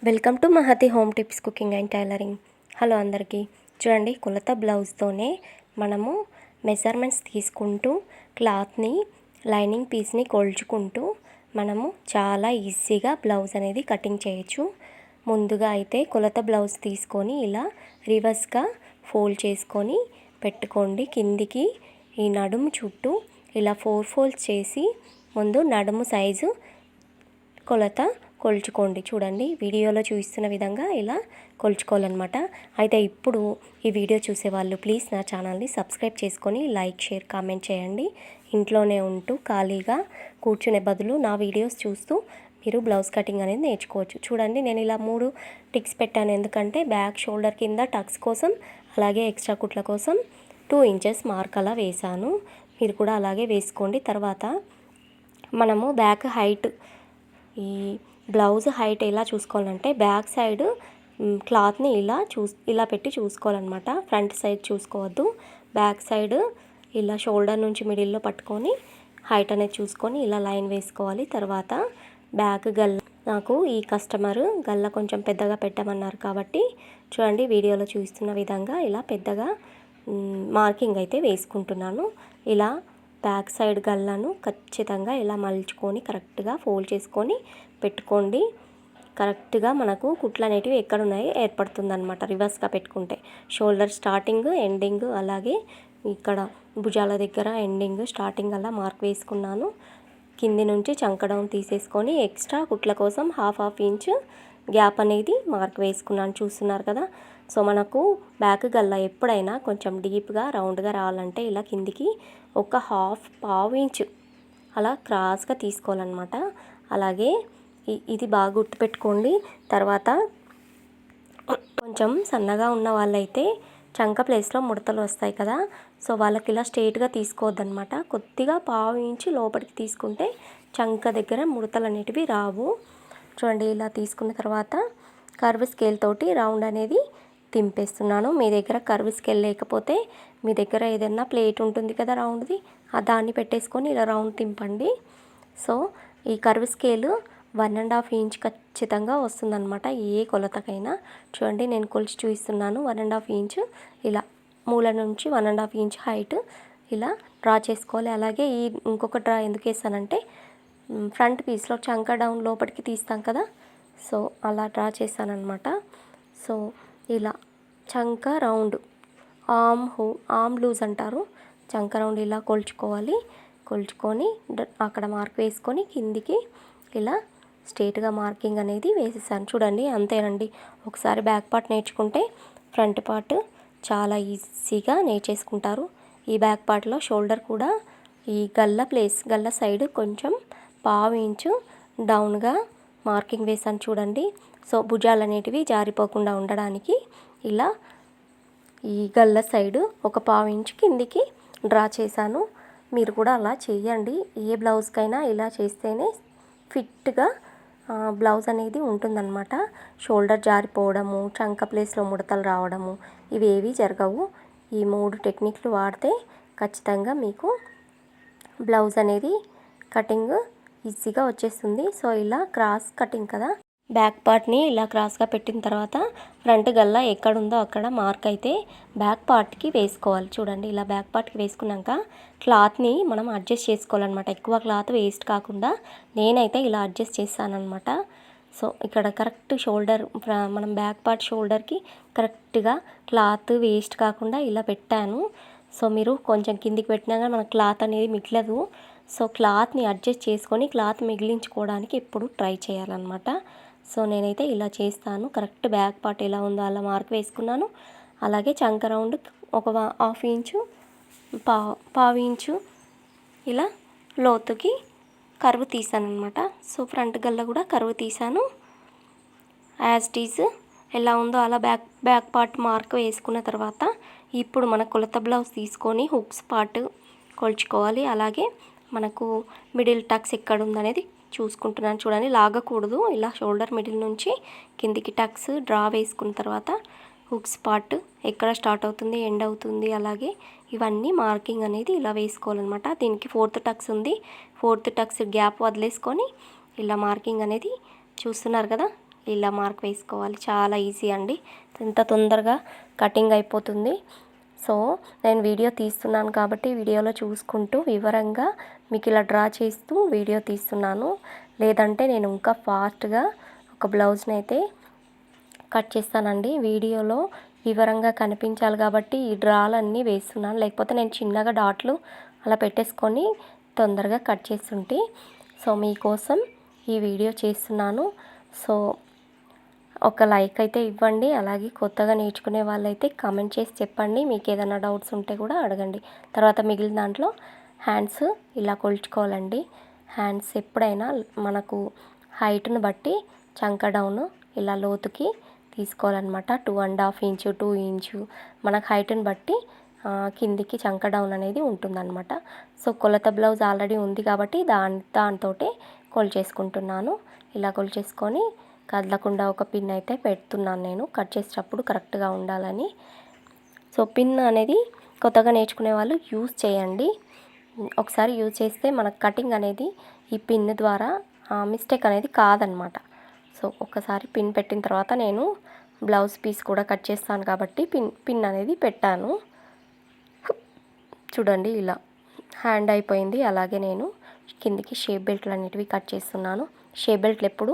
Welcome to Mahathi home tips cooking and tailoring. Hello అందరికీ. చూడండి, కొలత బ్లౌజ్తోనే మనము మెజర్మెంట్స్ తీసుకుంటూ క్లాత్ని లైనింగ్ పీస్ని కొలుచుకుంటూ మనము చాలా ఈజీగా బ్లౌజ్ అనేది కటింగ్ చేయొచ్చు. ముందుగా అయితే కొలత బ్లౌజ్ తీసుకొని ఇలా రివర్స్గా ఫోల్డ్ చేసుకొని పెట్టుకోండి. కిందికి ఈ నడుము చుట్టూ ఇలా 4 ఫోల్డ్స్ చేసి ముందు నడుము సైజు కొలత కొలుచుకోండి. చూడండి, వీడియోలో చూపిస్తున్న విధంగా ఇలా కొలుచుకోవాలన్నమాట. అయితే ఇప్పుడు ఈ వీడియో చూసేవాళ్ళు ప్లీజ్ నా ఛానల్ని సబ్స్క్రైబ్ చేసుకొని లైక్, షేర్, కామెంట్ చేయండి. ఇంట్లోనే ఉంటూ ఖాళీగా కూర్చునే బదులు నా వీడియోస్ చూస్తూ మీరు బ్లౌజ్ కటింగ్ అనేది నేర్చుకోవచ్చు. చూడండి, నేను ఇలా 3 టిక్స్ పెట్టాను. ఎందుకంటే బ్యాక్ షోల్డర్ కింద టక్స్ కోసం, అలాగే ఎక్స్ట్రా కుట్ల కోసం 2 ఇంచెస్ మార్క్ అలా వేశాను. మీరు కూడా అలాగే వేసుకోండి. తర్వాత మనము బ్యాక్ హైట్, ఈ బ్లౌజ్ హైట్ ఎలా చూసుకోవాలంటే బ్యాక్ సైడ్ క్లాత్ని ఇలా పెట్టి చూసుకోవాలన్నమాట. ఫ్రంట్ సైడ్ చూసుకోవద్దు. బ్యాక్ సైడ్ ఇలా షోల్డర్ నుంచి మిడిల్లో పట్టుకొని హైట్ అనేది చూసుకొని ఇలా లైన్ వేసుకోవాలి. తర్వాత బ్యాక్ గల్ల, నాకు ఈ కస్టమర్ గల్ల కొంచెం పెద్దగా పెట్టమన్నారు కాబట్టి చూడండి, వీడియోలో చూస్తున్న విధంగా ఇలా పెద్దగా మార్కింగ్ అయితే వేసుకుంటున్నాను. ఇలా బ్యాక్ సైడ్ గల్లను ఖచ్చితంగా ఇలా మలుచుకొని కరెక్ట్గా ఫోల్డ్ చేసుకొని పెట్టుకోండి. కరెక్ట్గా మనకు కుట్లు అనేటివి ఎక్కడ ఉన్నాయో ఏర్పడుతుంది అనమాట రివర్స్గా పెట్టుకుంటే. షోల్డర్ స్టార్టింగ్, ఎండింగ్, అలాగే ఇక్కడ భుజాల దగ్గర ఎండింగ్, స్టార్టింగ్ అలా మార్క్ వేసుకున్నాను. కింది నుంచి చంక డౌన్ తీసేసుకొని ఎక్స్ట్రా కుట్ల కోసం హాఫ్ ఇంచ్ గ్యాప్ అనేది మార్క్ వేసుకున్నాను. చూస్తున్నారు కదా. సో మనకు బ్యాక్ గల్ల ఎప్పుడైనా కొంచెం డీప్గా రౌండ్గా రావాలంటే ఇలా కిందికి ఒక పావు ఇంచు అలా క్రాస్గా తీసుకోవాలన్నమాట. అలాగే ఇది బాగా గుర్తుపెట్టుకోండి. తర్వాత కొంచెం సన్నగా ఉన్న వాళ్ళైతే చంక ప్లేస్లో ముడతలు వస్తాయి కదా. సో వాళ్ళకి ఇలా స్ట్రైట్గా తీసుకోవద్దనమాట. కొద్దిగా పావు ఇంచు లోపలికి తీసుకుంటే చంక దగ్గర ముడతలు అనేటివి రావు. చూడండి, ఇలా తీసుకున్న తర్వాత కర్వ్ స్కేల్ తోటి రౌండ్ అనేది తింపేస్తున్నాను. మీ దగ్గర కర్వ్ స్కేల్ లేకపోతే మీ దగ్గర ఏదైనా ప్లేట్ ఉంటుంది కదా రౌండ్ది, దాన్ని పెట్టేసుకొని ఇలా రౌండ్ తింపండి. సో ఈ కర్వ్ స్కేల్ 1.5 ఇంచ్ ఖచ్చితంగా వస్తుందన్నమాట ఏ కొలతకైనా. చూడండి, నేను కొలిచి చూపిస్తున్నాను. 1.5 ఇంచ్ ఇలా మూల నుంచి 1.5 ఇంచ్ హైట్ ఇలా డ్రా చేసుకోవాలి. అలాగే ఈ ఇంకొక డ్రా ఎందుకు వేస్తానంటే ఫ్రంట్ పీస్లో చంక డౌన్ లోపలికి తీస్తాం కదా, సో అలా డ్రా చేస్తానన్నమాట. సో ఇలా చంక రౌండ్, ఆమ్ లూజ్ అంటారు, చంక రౌండ్ ఇలా కొలుచుకోవాలి. కొలుచుకొని అక్కడ మార్క్ వేసుకొని కిందికి ఇలా స్ట్రైట్గా మార్కింగ్ అనేది వేసేసాను. చూడండి, అంతేనండి. ఒకసారి బ్యాక్ పార్ట్ నేర్చుకుంటే ఫ్రంట్ పార్ట్ చాలా ఈజీగా నేర్చేసుకుంటారు. ఈ బ్యాక్ పార్ట్లో షోల్డర్ కూడా ఈ గల్ల సైడ్ కొంచెం పావు ఇంచు డౌన్గా మార్కింగ్ వేసాను. చూడండి, సో భుజాలు అనేటివి జారిపోకుండా ఉండడానికి ఇలా ఈ గల్ల సైడ్ ఒక పావు ఇంచు కిందికి డ్రా చేశాను. మీరు కూడా అలా చేయండి. ఏ బ్లౌజ్కైనా ఇలా చేస్తేనే ఫిట్గా బ్లౌజ్ అనేది ఉంటుందన్నమాట. షోల్డర్ జారిపోవడము, చంక ప్లేస్లో ముడతలు రావడము ఇవేవి జరగవు. ఈ 3 టెక్నిక్లు వాడితే ఖచ్చితంగా మీకు బ్లౌజ్ అనేది కటింగ్ ఈజీగా వచ్చేస్తుంది. సో ఇలా క్రాస్ కటింగ్ కదా, బ్యాక్ పార్ట్ని ఇలా క్రాస్గా పెట్టిన తర్వాత ఫ్రంట్ గల్ల ఎక్కడుందో అక్కడ మార్క్ అయితే బ్యాక్ పార్ట్కి వేసుకోవాలి. చూడండి, ఇలా బ్యాక్ పార్ట్కి వేసుకున్నాక క్లాత్ని మనం అడ్జస్ట్ చేసుకోవాలన్నమాట. ఎక్కువ క్లాత్ వేస్ట్ కాకుండా నేనైతే ఇలా అడ్జస్ట్ చేస్తానన్నమాట. సో ఇక్కడ కరెక్ట్ షోల్డర్, మనం బ్యాక్ పార్ట్ షోల్డర్కి కరెక్ట్గా క్లాత్ వేస్ట్ కాకుండా ఇలా పెట్టాను. సో మీరు కొంచెం కిందికి పెట్టినా కానీ మన క్లాత్ అనేది మిగలదు. సో క్లాత్ని అడ్జస్ట్ చేసుకొని క్లాత్ మిగిలించుకోవడానికి ఎప్పుడు ట్రై చేయాలన్నమాట. సో నేనైతే ఇలా చేస్తాను. కరెక్ట్ బ్యాక్ పార్ట్ ఎలా ఉందో అలా మార్క్ వేసుకున్నాను. అలాగే చంక రౌండ్ ఒక హాఫ్ ఇంచు, పావు ఇంచు ఇలా లోతుకి కర్వ్ తీసాను అనమాట. సో ఫ్రంట్ గల్ల కూడా కర్వ్ తీసాను. యాజ్ ఇట్ ఈజ్ ఎలా ఉందో అలా బ్యాక్ పార్ట్ మార్క్ వేసుకున్న తర్వాత ఇప్పుడు మన కొలత బ్లౌజ్ తీసుకొని హుక్స్ పార్ట్ కొలుచుకోవాలి. అలాగే మనకు మిడిల్ టక్స్ ఎక్కడ ఉందనేది చూసుకుంటున్నాను. చూడండి, లాగకూడదు. ఇలా షోల్డర్ మిడిల్ నుంచి కిందికి టక్స్ డ్రా వేసుకున్న తర్వాత హుక్స్ పార్ట్ ఎక్కడ స్టార్ట్ అవుతుంది, ఎండ్ అవుతుంది, అలాగే ఇవన్నీ మార్కింగ్ అనేది ఇలా వేసుకోవాలన్నమాట. దీనికి 4th టక్స్ ఉంది. 4th టక్స్ గ్యాప్ వదిలేసుకొని ఇలా మార్కింగ్ అనేది చూస్తున్నారు కదా, ఇలా మార్క్ వేసుకోవాలి. చాలా ఈజీ అండి, ఎంత తొందరగా కటింగ్ అయిపోతుంది. సో నేను వీడియో తీస్తున్నాను కాబట్టి వీడియోలో చూసుకుంటూ వివరంగా మీకు ఇలా డ్రా చేస్తూ వీడియో తీస్తున్నాను. లేదంటే నేను ఇంకా ఫాస్ట్గా ఒక బ్లౌజ్ని అయితే కట్ చేస్తానండి. వీడియోలో వివరంగా కనిపించాలి కాబట్టి ఈ డ్రాలన్నీ వేస్తున్నాను. లేకపోతే నేను చిన్నగా డాట్లు అలా పెట్టేసుకొని తొందరగా కట్ చేస్తుంటే. సో మీకోసం ఈ వీడియో చేస్తున్నాను. సో ఒక లైక్ అయితే ఇవ్వండి. అలాగే కొత్తగా నేర్చుకునే వాళ్ళైతే కామెంట్ చేసి చెప్పండి. మీకు ఏదైనా డౌట్స్ ఉంటే కూడా అడగండి. తర్వాత మిగిలిన దాంట్లో హ్యాండ్స్ ఇలా కొలుచుకోవాలండి. హ్యాండ్స్ ఎప్పుడైనా మనకు హైట్ను బట్టి చంక డౌన్ ఇలా లోతుకి తీసుకోవాలన్నమాట. 2.5 ఇంచు 2 ఇంచు మనకు హైట్ని బట్టి కిందికి చంక డౌన్ అనేది ఉంటుందన్నమాట. సో కొలత బ్లౌజ్ ఆల్రెడీ ఉంది కాబట్టి దాంతో కొలిచేసుకుంటున్నాను. ఇలా కొలిచేసుకొని కదలకుండా ఒక పిన్ అయితే పెడుతున్నాను నేను కట్ చేసేటప్పుడు కరెక్ట్గా ఉండాలని. సో పిన్ అనేది కొత్తగా నేర్చుకునే వాళ్ళు యూజ్ చేయండి. ఒకసారి యూజ్ చేస్తే మనకు కటింగ్ అనేది ఈ పిన్ ద్వారా మిస్టేక్ అనేది కాదనమాట. సో ఒక్కసారి పిన్ పెట్టిన తర్వాత నేను బ్లౌజ్ పీస్ కూడా కట్ చేస్తాను కాబట్టి పిన్ అనేది పెట్టాను. చూడండి ఇలా హ్యాండ్ అయిపోయింది. అలాగే నేను కిందికి షేప్ బెల్ట్లు అనేటివి కట్ చేస్తున్నాను. షేప్ బెల్ట్లు ఎప్పుడు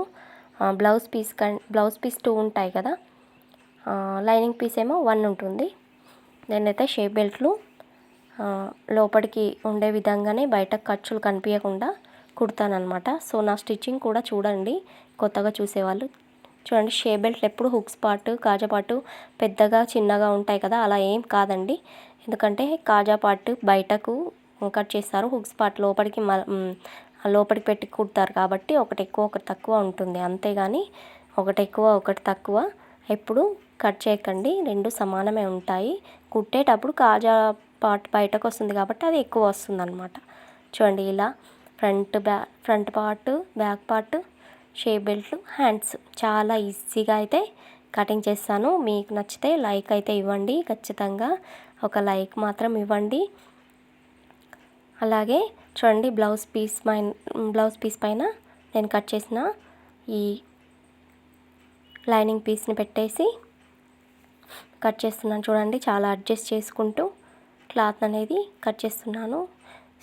బ్లౌజ్ పీస్ 2 ఉంటాయి కదా, లైనింగ్ పీస్ ఏమో 1 ఉంటుంది. నేనైతే షేప్ బెల్ట్లు లోపలికి ఉండే విధంగానే బయట ఖర్చులు కనిపించకుండా కుడతానమాట. సో నా స్టిచ్చింగ్ కూడా చూడండి, కొత్తగా చూసేవాళ్ళు చూడండి. షేప్ బెల్ట్లు ఎప్పుడు హుక్స్ పార్ట్ కాజా పార్ట్ పెద్దగా చిన్నగా ఉంటాయి కదా, అలా ఏం కాదండి. ఎందుకంటే కాజా పార్ట్ బయటకు కట్ చేస్తారు, హుక్స్ పార్ట్ లోపలికి పెట్టి కుడతారు కాబట్టి ఒకటి ఎక్కువ ఒకటి తక్కువ ఉంటుంది. అంతేగాని ఒకటి ఎక్కువ ఒకటి తక్కువ ఎప్పుడు కట్ చేయకండి, రెండు సమానమే ఉంటాయి. కుట్టేటప్పుడు కాజా పార్ట్ బయటకు వస్తుంది కాబట్టి అది ఎక్కువ వస్తుంది అనమాట. చూడండి ఇలా front part back part shape బెల్ట్లు హ్యాండ్స్ చాలా ఈజీగా అయితే కటింగ్ చేస్తాను. మీకు నచ్చితే లైక్ అయితే ఇవ్వండి, ఖచ్చితంగా ఒక లైక్ మాత్రం ఇవ్వండి. అలాగే చూడండి బ్లౌజ్ పీస్ పైన నేను కట్ చేసిన ఈ లైనింగ్ పీస్ని పెట్టేసి కట్ చేస్తున్నాను. చూడండి చాలా అడ్జస్ట్ చేసుకుంటూ క్లాత్ అనేది కట్ చేస్తున్నాను.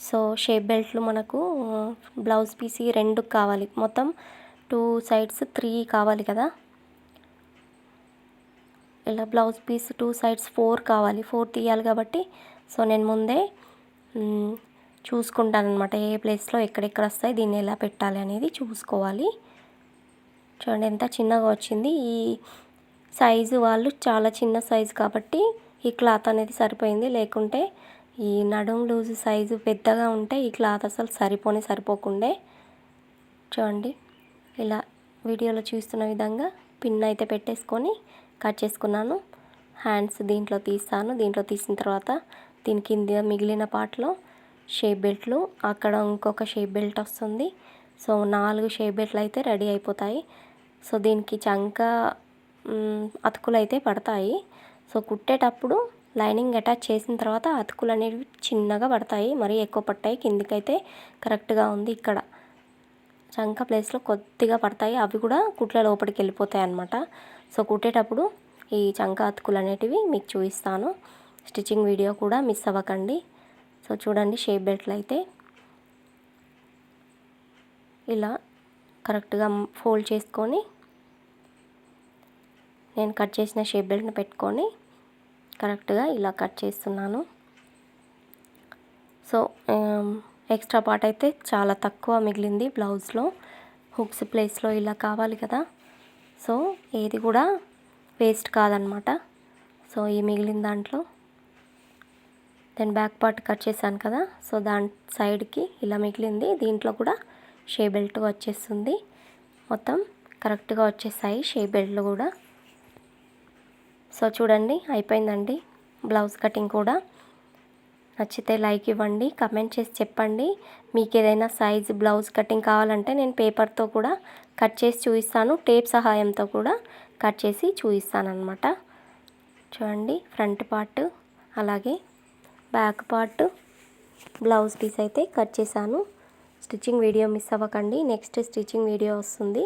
సో షేప్ బెల్ట్లు మనకు బ్లౌజ్ పీస్ 2 కావాలి, మొత్తం 2 సైడ్స్ 3 కావాలి కదా. ఇలా బ్లౌజ్ పీస్ 2 సైడ్స్ 4 కావాలి, 4 తీయాలి కాబట్టి సో నేను ముందే చూసుకుంటాను అనమాట. ఏ ప్లేస్లో ఎక్కడెక్కడ వస్తాయి, దీన్ని ఎలా పెట్టాలి అనేది చూసుకోవాలి. చూడండి ఎంత చిన్నగా వచ్చింది. ఈ సైజు వాళ్ళు చాలా చిన్న సైజు కాబట్టి ఈ క్లాత్ అనేది సరిపోయింది. లేకుంటే ఈ నడుం లూజ్ సైజు పెద్దగా ఉంటే ఈ క్లాత్ అసలు సరిపోకుండే. చూడండి ఇలా వీడియోలో చూస్తున్న విధంగా పిన్ అయితే పెట్టేసుకొని కట్ చేసుకున్నాను. హ్యాండ్స్ దీంట్లో తీస్తాను. దీంట్లో తీసిన తర్వాత దీని కింద మిగిలిన పార్ట్లో షేప్ బెల్ట్లు, అక్కడ ఇంకొక షేప్ బెల్ట్ వస్తుంది. సో 4 షేప్ బెల్ట్లు అయితే రెడీ అయిపోతాయి. సో దీనికి చంక అతుకులు అయితే పడతాయి. సో కుట్టేటప్పుడు లైనింగ్ అటాచ్ చేసిన తర్వాత అతుకులు అనేవి చిన్నగా పడతాయి, మరీ ఎక్కువ పట్టాయి. కిందికైతే కరెక్ట్గా ఉంది, ఇక్కడ చంక ప్లేస్లో కొద్దిగా పడతాయి, అవి కూడా కుట్ల లోపలికి వెళ్ళిపోతాయి అన్నమాట. సో కుట్టేటప్పుడు ఈ చంక అతుకులు అనేటివి మీకు చూపిస్తాను. స్టిచ్చింగ్ వీడియో కూడా మిస్ అవ్వకండి. సో చూడండి షేప్ బెల్ట్లు అయితే ఇలా కరెక్ట్గా ఫోల్డ్ చేసుకొని నేను కట్ చేసిన షేప్ బెల్ట్ని పెట్టుకొని కరెక్ట్గా ఇలా కట్ చేస్తున్నాను. సో ఎక్స్ట్రా పార్ట్ అయితే చాలా తక్కువ మిగిలింది బ్లౌజ్లో. హుక్స్ ప్లేస్లో ఇలా కావాలి కదా, సో ఏది కూడా వేస్ట్ కాదనమాట. సో ఈ మిగిలిన దాంట్లో దెన్ బ్యాక్ పార్ట్ కట్ చేశాను కదా, సో దాని సైడ్కి ఇలా మిగిలింది, దీంట్లో కూడా షేప్ బెల్ట్ వచ్చేస్తుంది. మొత్తం కరెక్ట్గా వచ్చేసాయి షేప్ బెల్ట్లు కూడా. సో చూడండి అయిపోయిందండి బ్లౌజ్ కటింగ్ కూడా. నచ్చితే లైక్ ఇవ్వండి, కమెంట్ చేసి చెప్పండి. మీకు ఏదైనా సైజ్ బ్లౌజ్ కటింగ్ కావాలంటే నేను పేపర్తో కూడా కట్ చేసి చూపిస్తాను, టేప్ సహాయంతో కూడా కట్ చేసి చూపిస్తాను అనమాట. చూడండి ఫ్రంట్ పార్ట్ అలాగే బ్యాక్ పార్ట్ బ్లౌజ్ పీస్ అయితే కట్ చేశాను. స్టిచ్చింగ్ వీడియో మిస్ అవ్వకండి, నెక్స్ట్ స్టిచ్చింగ్ వీడియో వస్తుంది.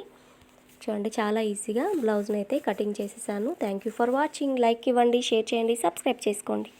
చూడండి చాలా ఈజీగా బ్లౌజ్ని అయితే కటింగ్ చేసేసాను. Thank you for watching. Like ఇవ్వండి, షేర్ చేయండి, సబ్స్క్రైబ్ చేసుకోండి.